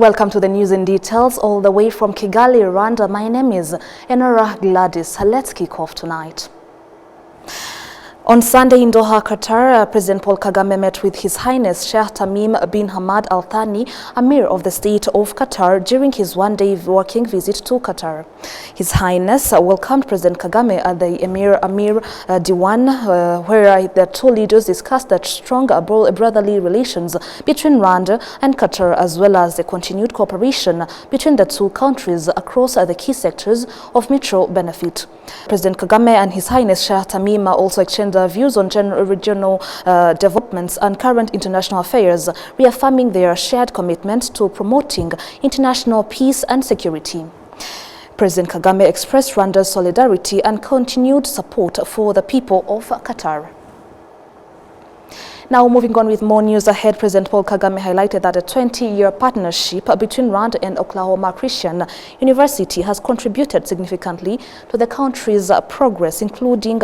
Welcome to the news in details all the way from Kigali, Rwanda. My name is Enora Gladys. Let's kick off tonight. On Sunday in Doha, Qatar, President Paul Kagame met with His Highness Sheikh Tamim bin Hamad Al Thani, Amir of the State of Qatar, during his one-day working visit to Qatar. His Highness welcomed President Kagame at the Amir Diwan, where the two leaders discussed the strong brotherly relations between Rwanda and Qatar, as well as the continued cooperation between the two countries across the key sectors of mutual benefit. President Kagame and His Highness Sheikh Tamim also exchanged their views on general regional developments and current international affairs, reaffirming their shared commitment to promoting international peace and security. President Kagame expressed Rwanda's solidarity and continued support for the people of Qatar. Now, moving on with more news ahead, President Paul Kagame highlighted that a 20-year partnership between Rwanda and Oklahoma Christian University has contributed significantly to the country's progress, including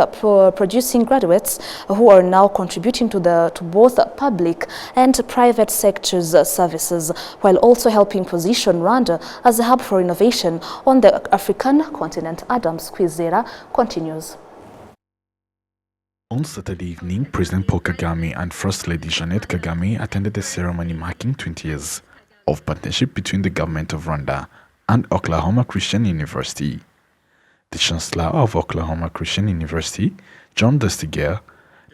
producing graduates who are now contributing to both public and private sectors services, while also helping position Rwanda as a hub for innovation on the African continent. Adams Kwizera continues. On Saturday evening, President Paul Kagame and First Lady Jeannette Kagame attended a ceremony marking 20 years of partnership between the government of Rwanda and Oklahoma Christian University. The Chancellor of Oklahoma Christian University, John Dustiger,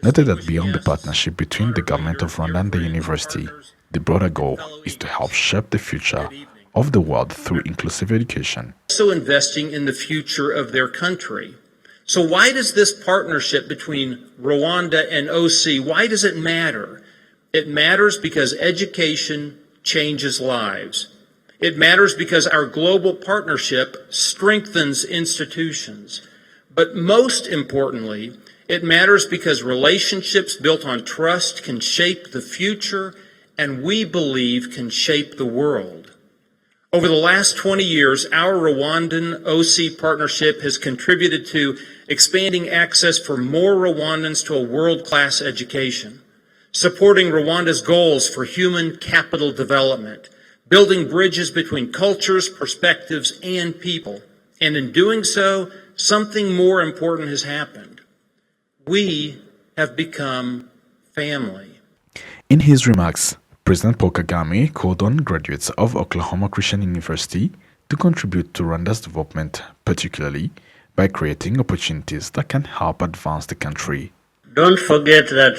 noted that beyond the partnership between the government of Rwanda and the university, the broader goal is to help shape the future of the world through inclusive education. Also investing in the future of their country. So why does this partnership between Rwanda and OC, why does it matter? It matters because education changes lives. It matters because our global partnership strengthens institutions. But most importantly, it matters because relationships built on trust can shape the future and we believe can shape the world. Over the last 20 years, our Rwandan OC partnership has contributed to expanding access for more Rwandans to a world-class education, supporting Rwanda's goals for human capital development, building bridges between cultures, perspectives, and people. And in doing so, something more important has happened. We have become family. In his remarks, President Paul Kagame called on graduates of Oklahoma Christian University to contribute to Rwanda's development, particularly by creating opportunities that can help advance the country. Don't forget that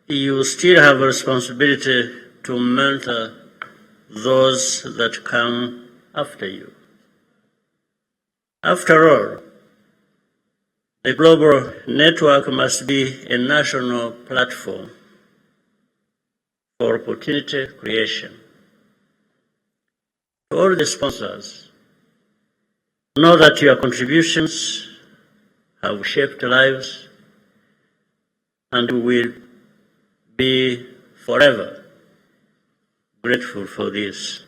you still have a responsibility to mentor those that come after you. After all, the global network must be a national platform for opportunity creation. To all the sponsors, know that your contributions have shaped lives and will be forever grateful for this.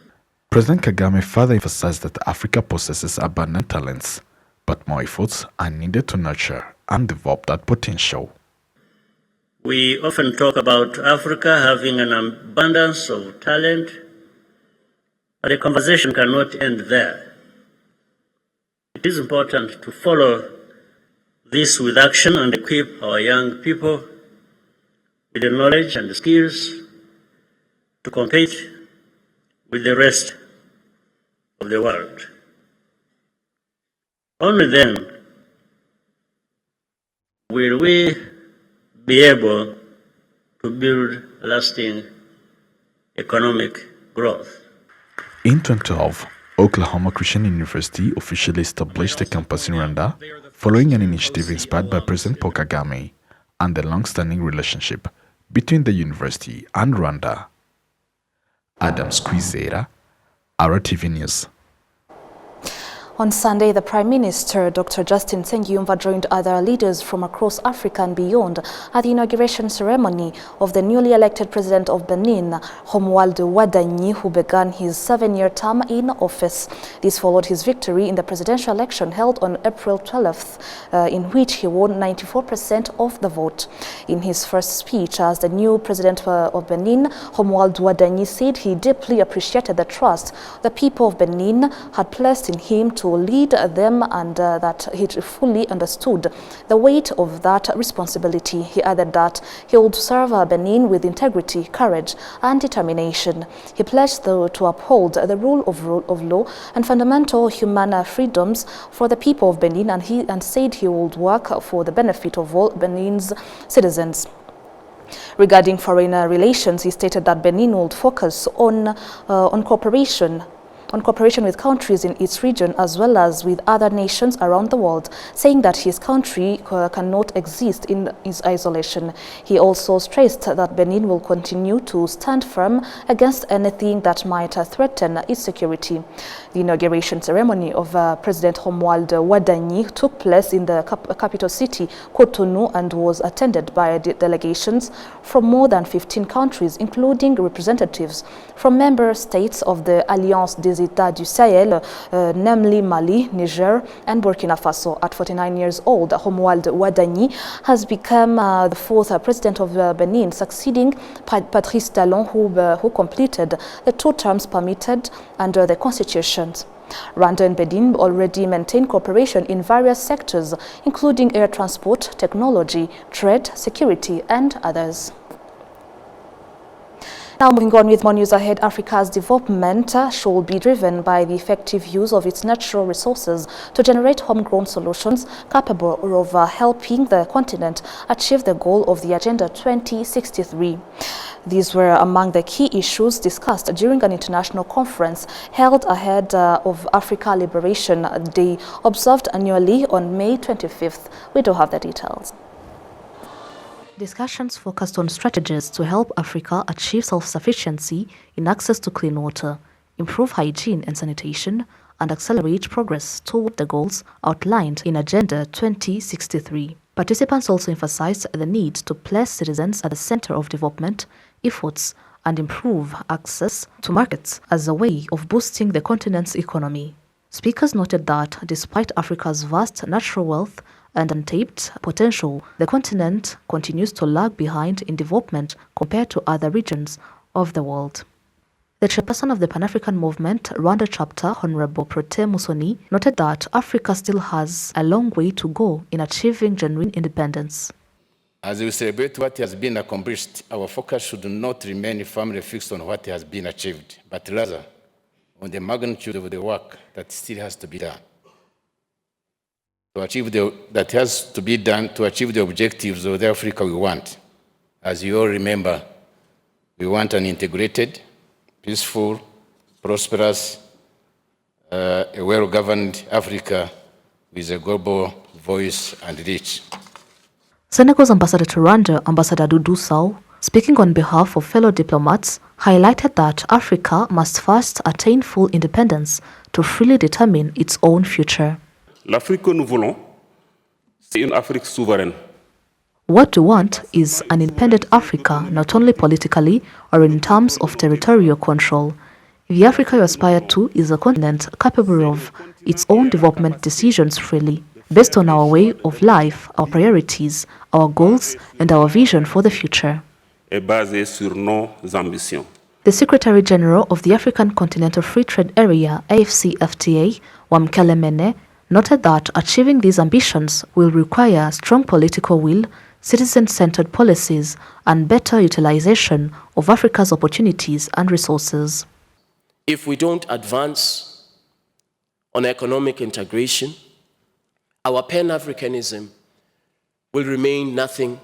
President Kagame further emphasized that Africa possesses abundant talents, but more efforts are needed to nurture and develop that potential. We often talk about Africa having an abundance of talent, but the conversation cannot end there. It is important to follow this with action and equip our young people with the knowledge and the skills to compete with the rest of the world. Only then will we be able to build lasting economic growth. In 2012, Oklahoma Christian University officially established a campus in Rwanda following an initiative inspired by President Paul Kagame and the long-standing relationship between the university and Rwanda. Adams Kwizera, RwandaTV News. On Sunday, the Prime Minister, Dr. Justin Nsengiyumva, joined other leaders from across Africa and beyond at the inauguration ceremony of the newly elected President of Benin, Romuald Wadanyi, who began his 7-year term in office. This followed his victory in the presidential election held on April 12th, in which he won 94% of the vote. In his first speech as the new President of Benin, Romuald Wadanyi said he deeply appreciated the trust the people of Benin had placed in him to lead them and that he fully understood the weight of that responsibility. He added that he would serve Benin with integrity, courage and determination. He pledged to uphold the rule of law and fundamental human freedoms for the people of Benin, and said he would work for the benefit of all Benin's citizens. Regarding foreign relations, he stated that Benin would focus on cooperation with countries in its region as well as with other nations around the world, saying that his country cannot exist in its isolation. He also stressed that Benin will continue to stand firm against anything that might threaten its security. The inauguration ceremony of President Romuald Wadanyi took place in the capital city, Cotonou, and was attended by delegations from more than 15 countries, including representatives from member states of the Alliance des États du Sahel, namely Mali, Niger, and Burkina Faso. At 49 years old, Romuald Wadanyi has become the fourth president of Benin, succeeding Patrice Talon, who completed the 2 terms permitted under the constitution. Rwanda and Benin already maintain cooperation in various sectors, including air transport, technology, trade, security, and others. Now moving on with more news ahead, Africa's development should be driven by the effective use of its natural resources to generate homegrown solutions capable of helping the continent achieve the goal of the Agenda 2063. These were among the key issues discussed during an international conference held ahead of Africa Liberation Day, observed annually on May 25th. We do have the details. Discussions focused on strategies to help Africa achieve self-sufficiency in access to clean water, improve hygiene and sanitation, and accelerate progress toward the goals outlined in Agenda 2063. Participants also emphasized the need to place citizens at the center of development efforts and improve access to markets as a way of boosting the continent's economy. Speakers noted that despite Africa's vast natural wealth and untapped potential, the continent continues to lag behind in development compared to other regions of the world. The chairperson of the Pan-African Movement, Rwanda chapter, Honorable Prote Musoni, noted that Africa still has a long way to go in achieving genuine independence. As we celebrate what has been accomplished, our focus should not remain firmly fixed on what has been achieved, but rather on the magnitude of the work that still has to be done. To achieve the objectives of the Africa we want. As you all remember, we want an integrated, peaceful, prosperous, a well-governed Africa with a global voice and reach. Senegal's ambassador to Rwanda, Ambassador Doudou Sow, speaking on behalf of fellow diplomats, highlighted that Africa must first attain full independence to freely determine its own future. L'Afrique que nous voulons, c'est une Afrique souveraine. What we want is an independent Africa, not only politically or in terms of territorial control. The Africa you aspire to is a continent capable of its own development decisions freely, based on our way of life, our priorities, our goals, and our vision for the future. Et basée sur nos ambitions. The Secretary General of the African Continental Free Trade Area, AFCFTA, Wamkele Mene, noted that achieving these ambitions will require strong political will, citizen-centered policies, and better utilization of Africa's opportunities and resources. If we don't advance on economic integration, our Pan-Africanism will remain nothing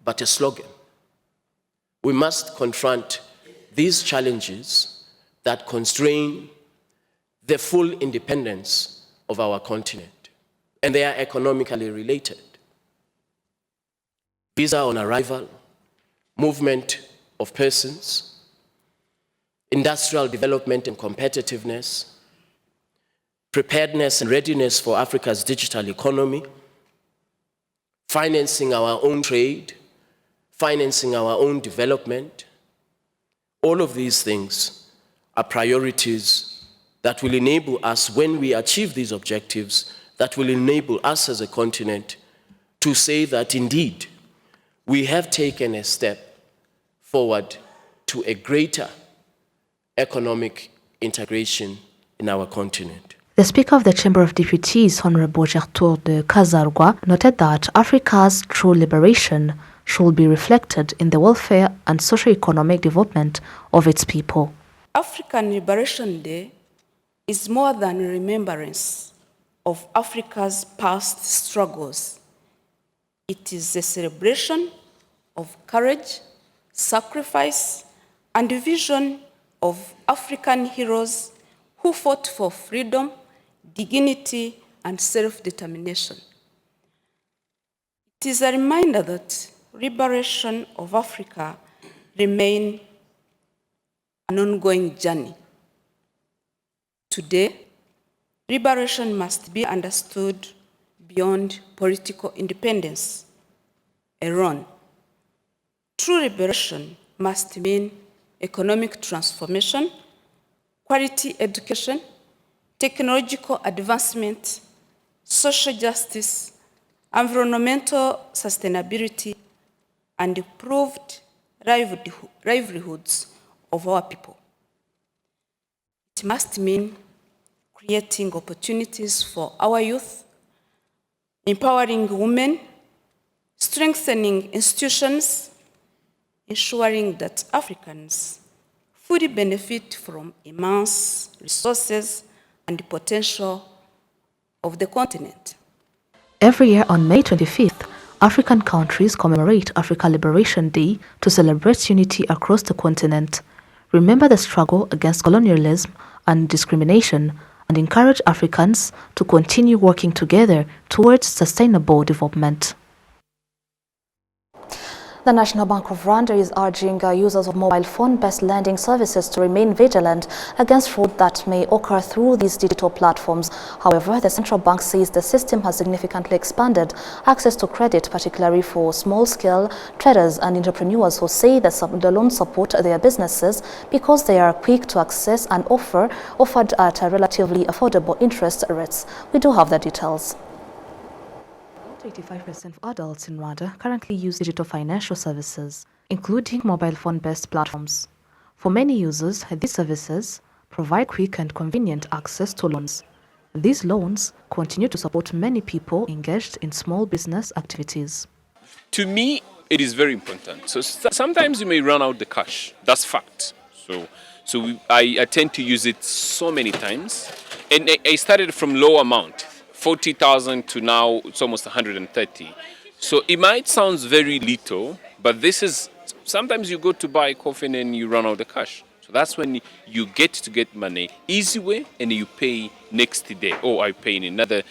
but a slogan. We must confront these challenges that constrain the full independence of our continent, and they are economically related. Visa on arrival, movement of persons, industrial development and competitiveness, preparedness and readiness for Africa's digital economy, financing our own trade, financing our own development. All of these things are priorities that will enable us, when we achieve these objectives, that will enable us as a continent to say that indeed we have taken a step forward to a greater economic integration in our continent. The Speaker of the Chamber of Deputies, Honorable Gertour de Kazarwa, noted that Africa's true liberation should be reflected in the welfare and socio-economic development of its people. African Liberation Day is more than a remembrance of Africa's past struggles. It is a celebration of courage, sacrifice, and the vision of African heroes who fought for freedom, dignity, and self-determination. It is a reminder that liberation of Africa remains an ongoing journey. Today, liberation must be understood beyond political independence alone. True liberation must mean economic transformation, quality education, technological advancement, social justice, environmental sustainability, and improved livelihoods of our people. It must mean creating opportunities for our youth, empowering women, strengthening institutions, ensuring that Africans fully benefit from immense resources and the potential of the continent. Every year on May 25th, African countries commemorate Africa Liberation Day to celebrate unity across the continent, remember the struggle against colonialism and discrimination, and encourage Africans to continue working together towards sustainable development. The National Bank of Rwanda is urging users of mobile phone-based lending services to remain vigilant against fraud that may occur through these digital platforms. However, the central bank says the system has significantly expanded access to credit, particularly for small-scale traders and entrepreneurs who say that the loans support their businesses because they are quick to access and offered at a relatively affordable interest rates. We do have the details. 85% of adults in Rwanda currently use digital financial services, including mobile phone-based platforms. For many users, these services provide quick and convenient access to loans. These loans continue to support many people engaged in small business activities. To me, it is very important. So sometimes you may run out the cash. That's fact. So I tend to use it so many times. And I started from low amount. 40,000 to now it's almost 130. So it might sound very little, but this is, sometimes you go to buy coffee and you run out of cash. So that's when you get money easy way and you pay next day. Oh, I pay in another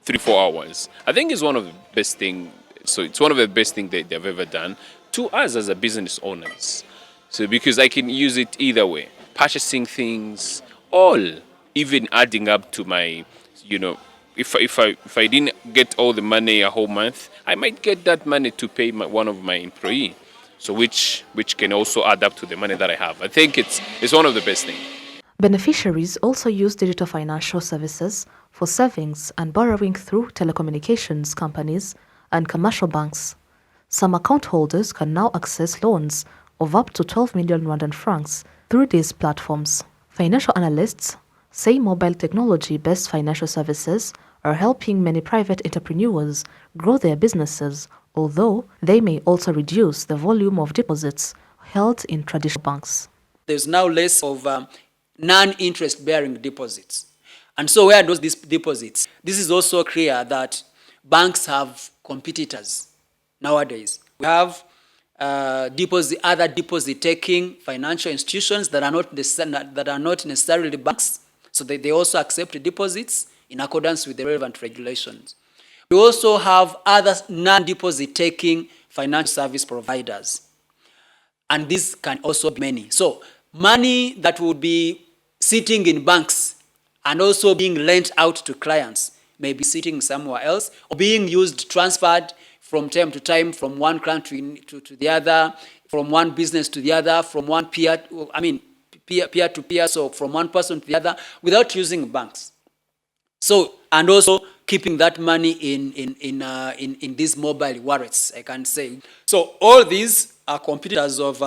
3-4 hours. I think it's one of the best thing. So it's one of the best things that they've ever done to us as a business owners. So because I can use it either way, purchasing things, all, even adding up to my, if I didn't get all the money a whole month, I might get that money to pay one of my employees. So which can also add up to the money that I have. I think it's one of the best things. Beneficiaries also use digital financial services for savings and borrowing through telecommunications companies and commercial banks. Some account holders can now access loans of up to 12 million Rwandan francs through these platforms. Financial analysts say mobile technology-based financial services are helping many private entrepreneurs grow their businesses, although they may also reduce the volume of deposits held in traditional banks. There's now less of non-interest-bearing deposits. And so where are those deposits? This is also clear that banks have competitors nowadays. We have other deposit-taking financial institutions that are not necessarily banks, so they also accept deposits in accordance with the relevant regulations. We also have other non-deposit-taking financial service providers, and these can also be many. So money that would be sitting in banks and also being lent out to clients, maybe sitting somewhere else, or being used, transferred from time to time from one country to the other, from one business to the other, from one peer to peer, so from one person to the other, without using banks. So, and also keeping that money in these mobile wallets, I can say. So all these are competitors of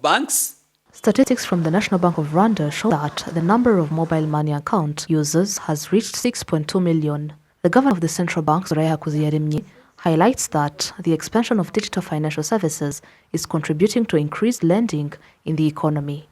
banks. Statistics from the National Bank of Rwanda show that the number of mobile money account users has reached 6.2 million. The governor of the central bank, Soraya Kuziyaremye, highlights that the expansion of digital financial services is contributing to increased lending in the economy.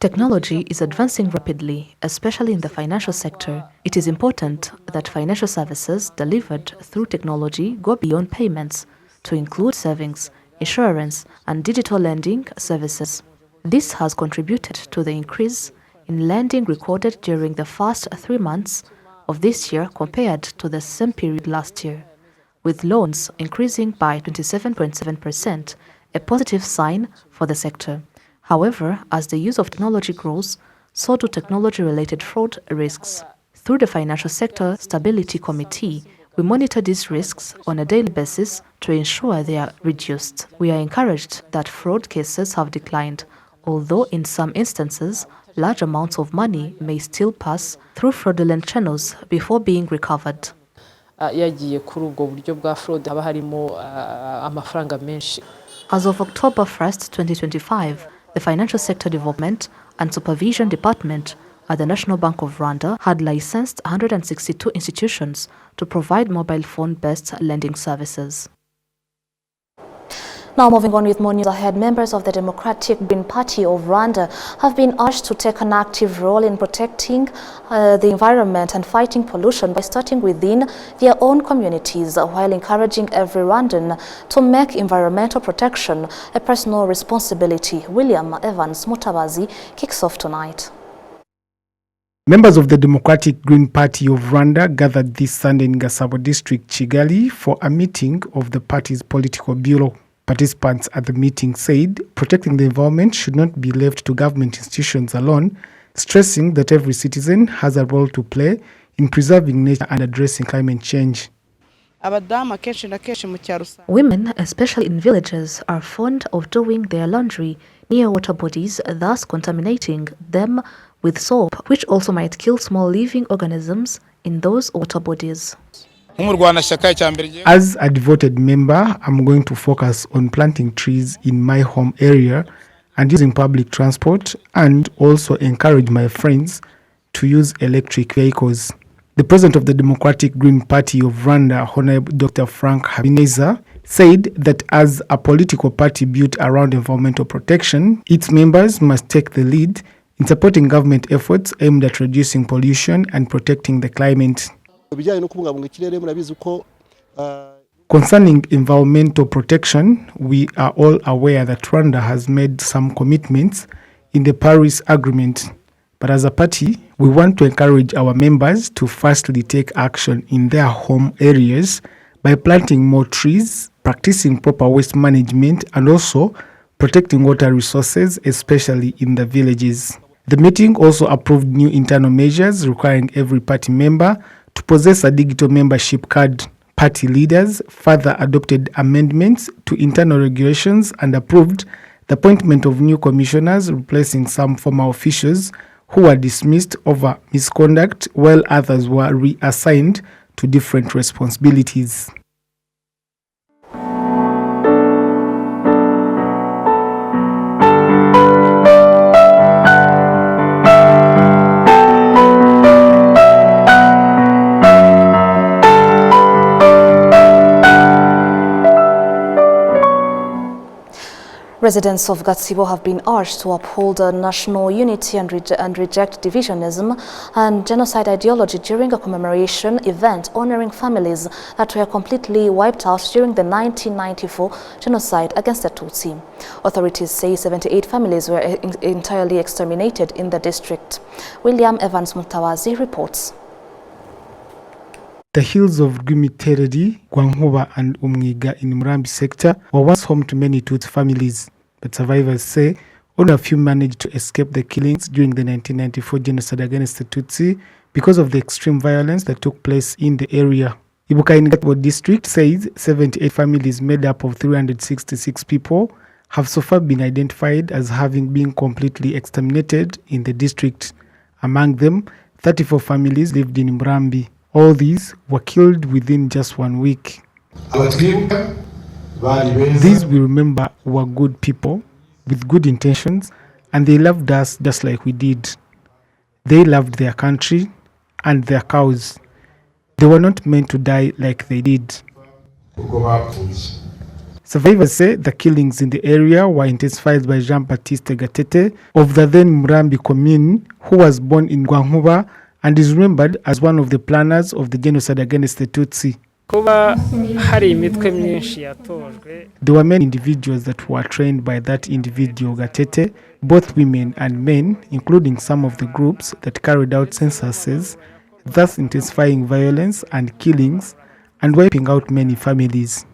Technology is advancing rapidly, especially in the financial sector. It is important that financial services delivered through technology go beyond payments to include savings, insurance, and digital lending services. This has contributed to the increase in lending recorded during the first 3 months of this year compared to the same period last year, with loans increasing by 27.7%, a positive sign for the sector. However, as the use of technology grows, so do technology-related fraud risks. Through the Financial Sector Stability Committee, we monitor these risks on a daily basis to ensure they are reduced. We are encouraged that fraud cases have declined, although in some instances, large amounts of money may still pass through fraudulent channels before being recovered. As of October 1st, 2025, the Financial Sector Development and Supervision Department at the National Bank of Rwanda had licensed 162 institutions to provide mobile phone-based lending services. Now moving on with more news ahead, members of the Democratic Green Party of Rwanda have been urged to take an active role in protecting the environment and fighting pollution by starting within their own communities, while encouraging every Rwandan to make environmental protection a personal responsibility. William Evans Mutabazi kicks off tonight. Members of the Democratic Green Party of Rwanda gathered this Sunday in Gasabo District, Kigali, for a meeting of the party's political bureau. Participants at the meeting said protecting the environment should not be left to government institutions alone, stressing that every citizen has a role to play in preserving nature and addressing climate change. Women, especially in villages, are fond of doing their laundry near water bodies, thus contaminating them with soap, which also might kill small living organisms in those water bodies. As a devoted member, I'm going to focus on planting trees in my home area and using public transport, and also encourage my friends to use electric vehicles. The president of the Democratic Green Party of Rwanda, Honorable Dr. Frank Habineza, said that as a political party built around environmental protection, its members must take the lead in supporting government efforts aimed at reducing pollution and protecting the climate. Concerning environmental protection, we are all aware that Rwanda has made some commitments in the Paris Agreement. But as a party, we want to encourage our members to firstly take action in their home areas by planting more trees, practicing proper waste management, and also protecting water resources, especially in the villages. The meeting also approved new internal measures requiring every party member to possess a digital membership card. Party leaders further adopted amendments to internal regulations and approved the appointment of new commissioners, replacing some former officials who were dismissed over misconduct, while others were reassigned to different responsibilities. Residents of Gatsibo have been urged to uphold national unity and reject divisionism and genocide ideology during a commemoration event honoring families that were completely wiped out during the 1994 genocide against the Tutsi. Authorities say 78 families were entirely exterminated in the district. William Evans Mutawazi reports. The hills of Rwimitereri, Gwankuba and Umwiga in Murambi sector were once home to many Tutsi families, but survivors say Only a few managed to escape the killings during the 1994 genocide against the Tutsi because of the extreme violence that took place in the area. Ibuka in Gatbo district says 78 families made up of 366 people have so far been identified as having been completely exterminated in the district. Among them, 34 families lived in Murambi. All these were killed within just 1 week. These, we remember, were good people with good intentions, and they loved us just like we did. They loved their country and their cows. They were not meant to die like they did. Survivors say the killings in the area were intensified by Jean-Baptiste Gatete of the then Murambi commune, who was born in Gwankuba and is remembered as one of the planners of the genocide against the Tutsi. There were many individuals that were trained by that individual Gatete, both women and men, including some of the groups that carried out censuses, thus intensifying violence and killings and wiping out many families.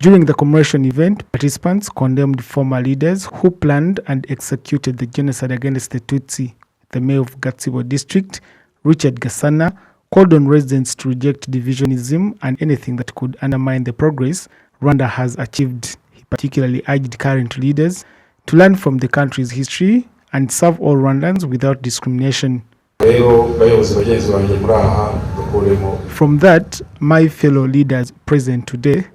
During the commemoration event, participants condemned former leaders who planned and executed the genocide against the Tutsi. The mayor of Gatsibo district, Richard Gasana, called on residents to reject divisionism and anything that could undermine the progress Rwanda has achieved. He particularly urged current leaders to learn from the country's history and serve all Rwandans without discrimination. From that, my fellow leaders present today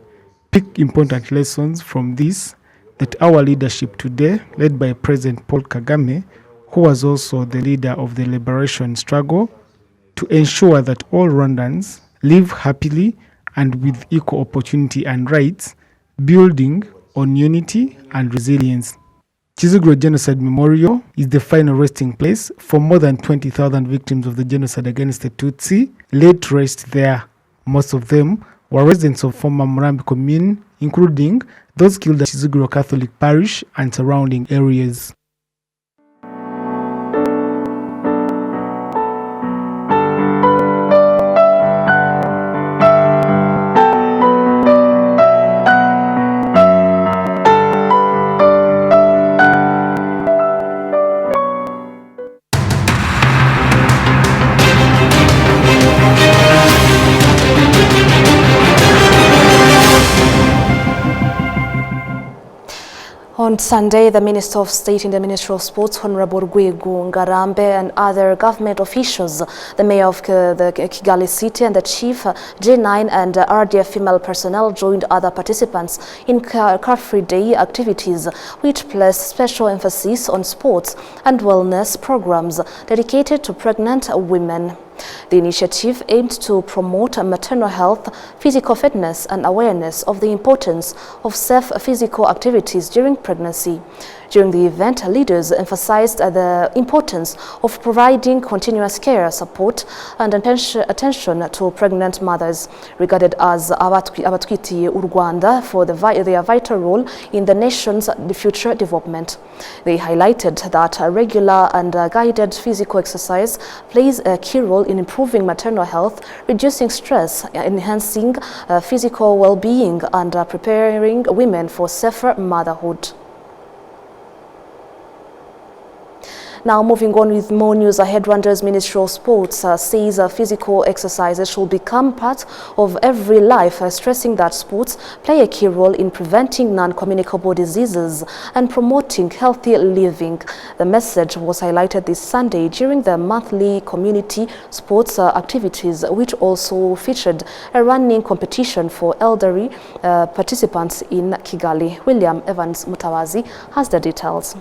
pick important lessons from this, that our leadership today, led by President Paul Kagame, who was also the leader of the liberation struggle, to ensure that all Rwandans live happily and with equal opportunity and rights, building on unity and resilience. Kiziguro Genocide Memorial is the final resting place for more than 20,000 victims of the genocide against the Tutsi, laid to rest there. Most of them were residents of former Murambi commune, including those killed at Kiziguro Catholic Parish and surrounding areas. On Sunday, the Minister of State in the Ministry of Sports, Honorable Rwego Ngarambe, and other government officials, the Mayor of the Kigali City and the Chief, J9 and RDF female personnel joined other participants in car-free day activities, which placed special emphasis on sports and wellness programs dedicated to pregnant women. The initiative aimed to promote maternal health, physical fitness, and awareness of the importance of safe physical activities during pregnancy. During the event, leaders emphasized the importance of providing continuous care, support, and attention to pregnant mothers, regarded as abatwitiye Rwanda for their vital role in the nation's future development. They highlighted that regular and guided physical exercise plays a key role in improving maternal health, reducing stress, enhancing physical well-being, and preparing women for safer motherhood. Now, moving on with more news ahead, Rwanda's Ministry of Sports says physical exercises should become part of every life, stressing that sports play a key role in preventing non-communicable diseases and promoting healthy living. The message was highlighted this Sunday during the monthly community sports activities, which also featured a running competition for elderly participants in Kigali. William Evans Mutawazi has the details.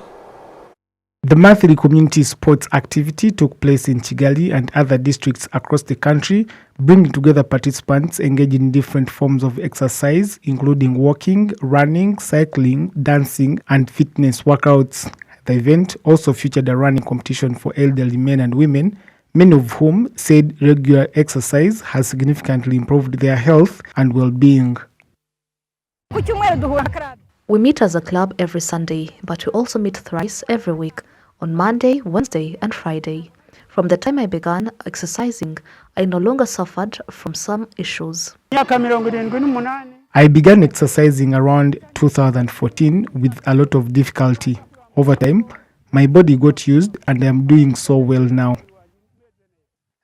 The monthly community sports activity took place in Kigali and other districts across the country, bringing together participants engaged in different forms of exercise, including walking, running, cycling, dancing, and fitness workouts. The event also featured a running competition for elderly men and women, many of whom said regular exercise has significantly improved their health and well-being. We meet as a club every Sunday, but we also meet thrice every week, on Monday, Wednesday, and Friday. From the time I began exercising, I no longer suffered from some issues. I began exercising around 2014 with a lot of difficulty. Over time, my body got used and I am doing so well now.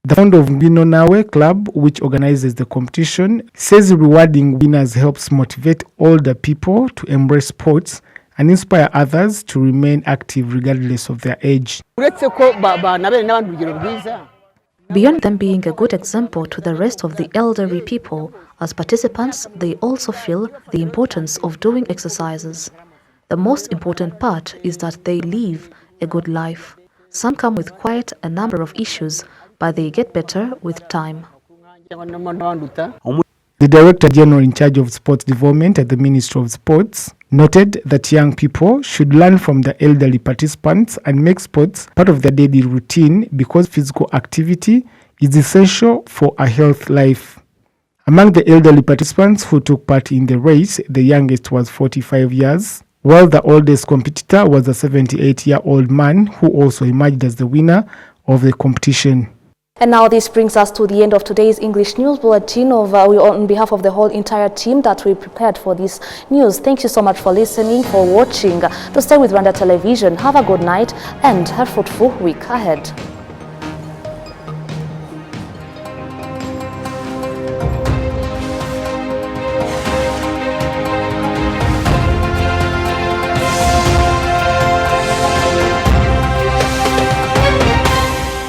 The founder of Ngwino Nawe Club, which organizes the competition, says rewarding winners helps motivate older people to embrace sports and inspire others to remain active regardless of their age. Beyond them being a good example to the rest of the elderly people, as participants, they also feel the importance of doing exercises. The most important part is that they live a good life. Some come with quite a number of issues, but they get better with time. The Director General in charge of sports development at the Ministry of Sports noted that young people should learn from the elderly participants and make sports part of their daily routine because physical activity is essential for a healthy life. Among the elderly participants who took part in the race, the youngest was 45 years, while the oldest competitor was a 78-year-old man who also emerged as the winner of the competition. And now this brings us to the end of today's English News Bulletin. On behalf of the whole entire team that we prepared for this news, thank you so much for listening, for watching. To stay with Rwanda Television, have a good night and a fruitful week ahead.